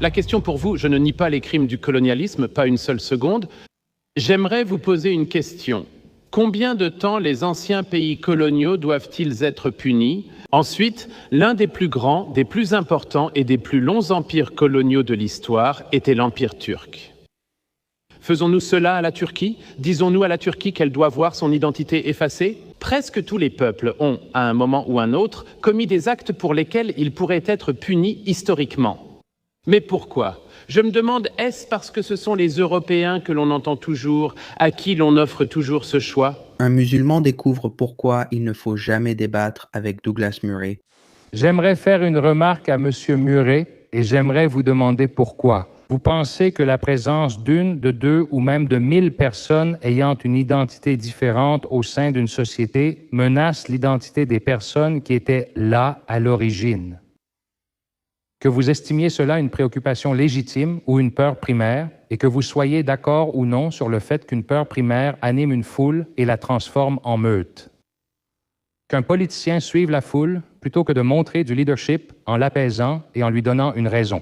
La question pour vous, je ne nie pas les crimes du colonialisme, pas une seule seconde. J'aimerais vous poser une question. Combien de temps les anciens pays coloniaux doivent-ils être punis? Ensuite, l'un des plus grands, des plus importants et des plus longs empires coloniaux de l'histoire était l'Empire turc. Faisons-nous cela à la Turquie? Disons-nous à la Turquie qu'elle doit voir son identité effacée? Presque tous les peuples ont, à un moment ou un autre, commis des actes pour lesquels ils pourraient être punis historiquement. Mais pourquoi? Je me demande, est-ce parce que ce sont les Européens que l'on entend toujours, à qui l'on offre toujours ce choix? Un musulman découvre pourquoi il ne faut jamais débattre avec Douglas Murray. J'aimerais faire une remarque à M. Murray et j'aimerais vous demander pourquoi. Vous pensez que la présence d'une, de deux ou même de 1000 personnes ayant une identité différente au sein d'une société menace l'identité des personnes qui étaient là à l'origine? Que vous estimiez cela une préoccupation légitime ou une peur primaire, et que vous soyez d'accord ou non sur le fait qu'une peur primaire anime une foule et la transforme en meute. Qu'un politicien suive la foule plutôt que de montrer du leadership en l'apaisant et en lui donnant une raison.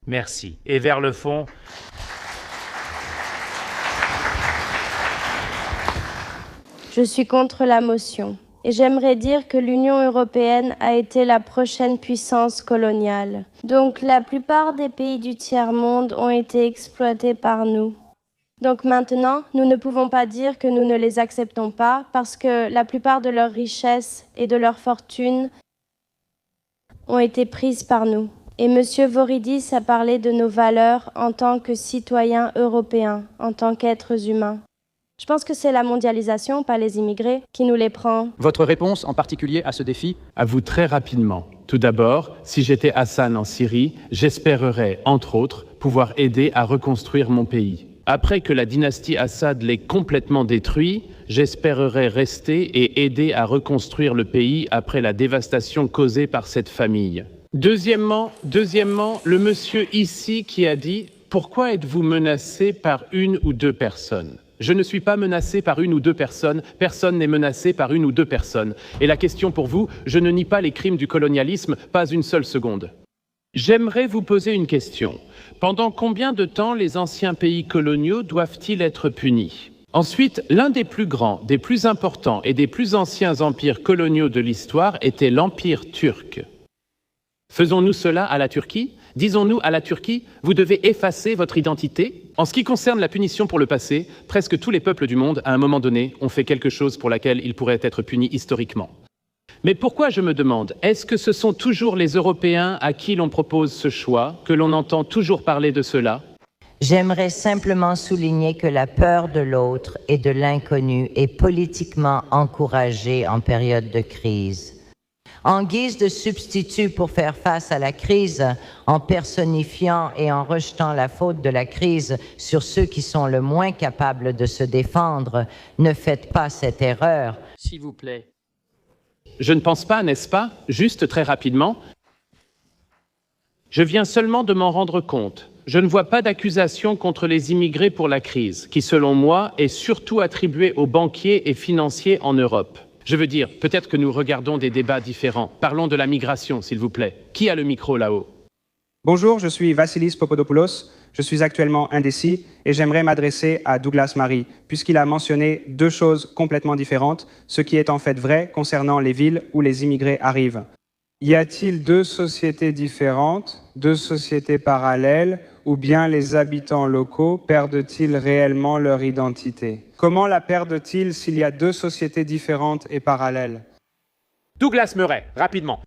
Merci. Et vers le fond. Je suis contre la motion. Et j'aimerais dire que l'Union européenne a été la prochaine puissance coloniale. Donc la plupart des pays du tiers-monde ont été exploités par nous. Donc maintenant, nous ne pouvons pas dire que nous ne les acceptons pas parce que la plupart de leurs richesses et de leurs fortunes ont été prises par nous. Et M. Voridis a parlé de nos valeurs en tant que citoyens européens, en tant qu'êtres humains. Je pense que c'est la mondialisation, pas les immigrés, qui nous les prend. Votre réponse en particulier à ce défi? À vous très rapidement. Tout d'abord, si j'étais Hassan en Syrie, j'espérerais, entre autres, pouvoir aider à reconstruire mon pays. Après que la dynastie Assad l'ait complètement détruit, j'espérerais rester et aider à reconstruire le pays après la dévastation causée par cette famille. Deuxièmement, le monsieur ici qui a dit « Pourquoi êtes-vous menacé par une ou deux personnes ?» Je ne suis pas menacé par une ou deux personnes, personne n'est menacé par une ou deux personnes. Et la question pour vous, je ne nie pas les crimes du colonialisme, pas une seule seconde. J'aimerais vous poser une question. Pendant combien de temps les anciens pays coloniaux doivent-ils être punis? Ensuite, l'un des plus grands, des plus importants et des plus anciens empires coloniaux de l'histoire était l'Empire turc. Faisons-nous cela à la Turquie? Disons-nous à la Turquie, vous devez effacer votre identité? En ce qui concerne la punition pour le passé, presque tous les peuples du monde, à un moment donné, ont fait quelque chose pour laquelle ils pourraient être punis historiquement. Mais pourquoi, je me demande, est-ce que ce sont toujours les Européens à qui l'on propose ce choix, que l'on entend toujours parler de cela? J'aimerais simplement souligner que la peur de l'autre et de l'inconnu est politiquement encouragée en période de crise. En guise de substitut pour faire face à la crise, en personnifiant et en rejetant la faute de la crise sur ceux qui sont le moins capables de se défendre, ne faites pas cette erreur. S'il vous plaît. Je ne pense pas, n'est-ce pas? Juste très rapidement. Je viens seulement de m'en rendre compte. Je ne vois pas d'accusation contre les immigrés pour la crise, qui, selon moi, est surtout attribuée aux banquiers et financiers en Europe. Je veux dire, peut-être que nous regardons des débats différents. Parlons de la migration, s'il vous plaît. Qui a le micro là-haut? Bonjour, je suis Vassilis Papadopoulos. Je suis actuellement indécis et j'aimerais m'adresser à Douglas Murray, puisqu'il a mentionné deux choses complètement différentes, ce qui est en fait vrai concernant les villes où les immigrés arrivent. Y a-t-il deux sociétés différentes, deux sociétés parallèles, ou bien les habitants locaux perdent-ils réellement leur identité? Comment la perdent-ils s'il y a deux sociétés différentes et parallèles? Douglas Murray, rapidement.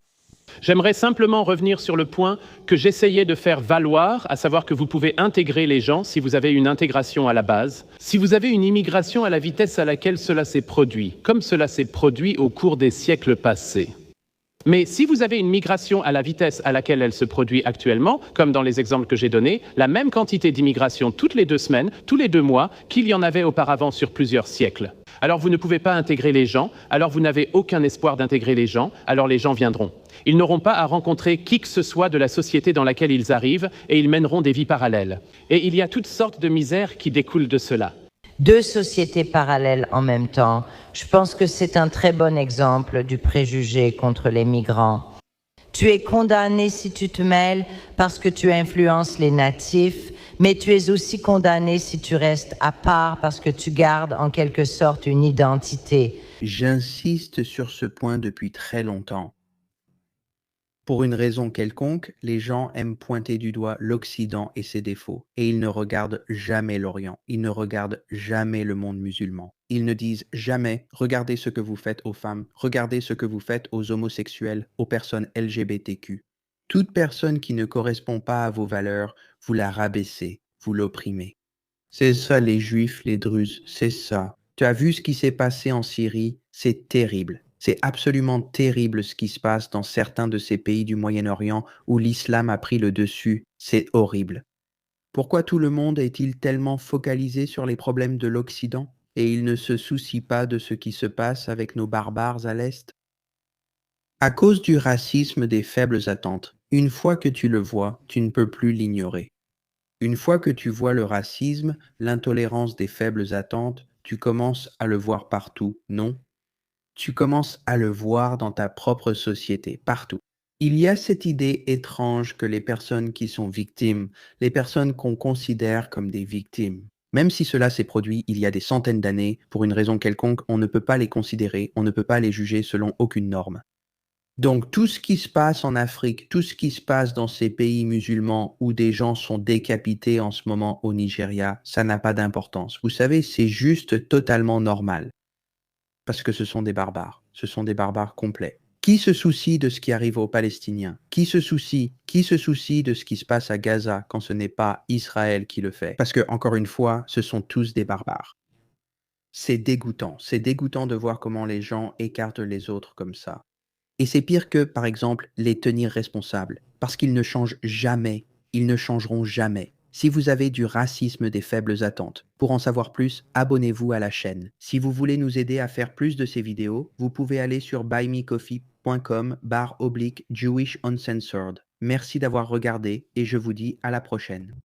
J'aimerais simplement revenir sur le point que j'essayais de faire valoir, à savoir que vous pouvez intégrer les gens si vous avez une intégration à la base, si vous avez une immigration à la vitesse à laquelle cela s'est produit, comme cela s'est produit au cours des siècles passés. Mais si vous avez une migration à la vitesse à laquelle elle se produit actuellement, comme dans les exemples que j'ai donnés, la même quantité d'immigration toutes les 2 semaines, tous les 2 mois, qu'il y en avait auparavant sur plusieurs siècles. Alors vous ne pouvez pas intégrer les gens, alors vous n'avez aucun espoir d'intégrer les gens, alors les gens viendront. Ils n'auront pas à rencontrer qui que ce soit de la société dans laquelle ils arrivent et ils mèneront des vies parallèles. Et il y a toutes sortes de misères qui découlent de cela. Deux sociétés parallèles en même temps. Je pense que c'est un très bon exemple du préjugé contre les migrants. Tu es condamné si tu te mêles parce que tu influences les natifs, mais tu es aussi condamné si tu restes à part parce que tu gardes en quelque sorte une identité. J'insiste sur ce point depuis très longtemps. Pour une raison quelconque, les gens aiment pointer du doigt l'Occident et ses défauts, et ils ne regardent jamais l'Orient, ils ne regardent jamais le monde musulman. Ils ne disent jamais « regardez ce que vous faites aux femmes, regardez ce que vous faites aux homosexuels, aux personnes LGBTQ ». Toute personne qui ne correspond pas à vos valeurs, vous la rabaissez, vous l'opprimez. C'est ça les Juifs, les Druzes, c'est ça. Tu as vu ce qui s'est passé en Syrie? C'est terrible. C'est absolument terrible ce qui se passe dans certains de ces pays du Moyen-Orient où l'islam a pris le dessus. C'est horrible. Pourquoi tout le monde est-il tellement focalisé sur les problèmes de l'Occident et il ne se soucie pas de ce qui se passe avec nos barbares à l'Est? À cause du racisme des faibles attentes, une fois que tu le vois, tu ne peux plus l'ignorer. Une fois que tu vois le racisme, l'intolérance des faibles attentes, tu commences à le voir partout, non? Tu commences à le voir dans ta propre société, partout. Il y a cette idée étrange que les personnes qui sont victimes, les personnes qu'on considère comme des victimes, même si cela s'est produit il y a des centaines d'années, pour une raison quelconque, on ne peut pas les considérer, on ne peut pas les juger selon aucune norme. Donc tout ce qui se passe en Afrique, tout ce qui se passe dans ces pays musulmans où des gens sont décapités en ce moment au Nigeria, ça n'a pas d'importance. Vous savez, c'est juste totalement normal. Parce que ce sont des barbares complets. Qui se soucie de ce qui arrive aux Palestiniens? Qui se soucie de ce qui se passe à Gaza quand ce n'est pas Israël qui le fait? Parce que, encore une fois, ce sont tous des barbares. C'est dégoûtant de voir comment les gens écartent les autres comme ça. Et c'est pire que, par exemple, les tenir responsables, parce qu'ils ne changent jamais, ils ne changeront jamais. Si vous avez du racisme des faibles attentes, pour en savoir plus, abonnez-vous à la chaîne. Si vous voulez nous aider à faire plus de ces vidéos, vous pouvez aller sur buymecoffee.com/Jewish Uncensored. Merci d'avoir regardé et je vous dis à la prochaine.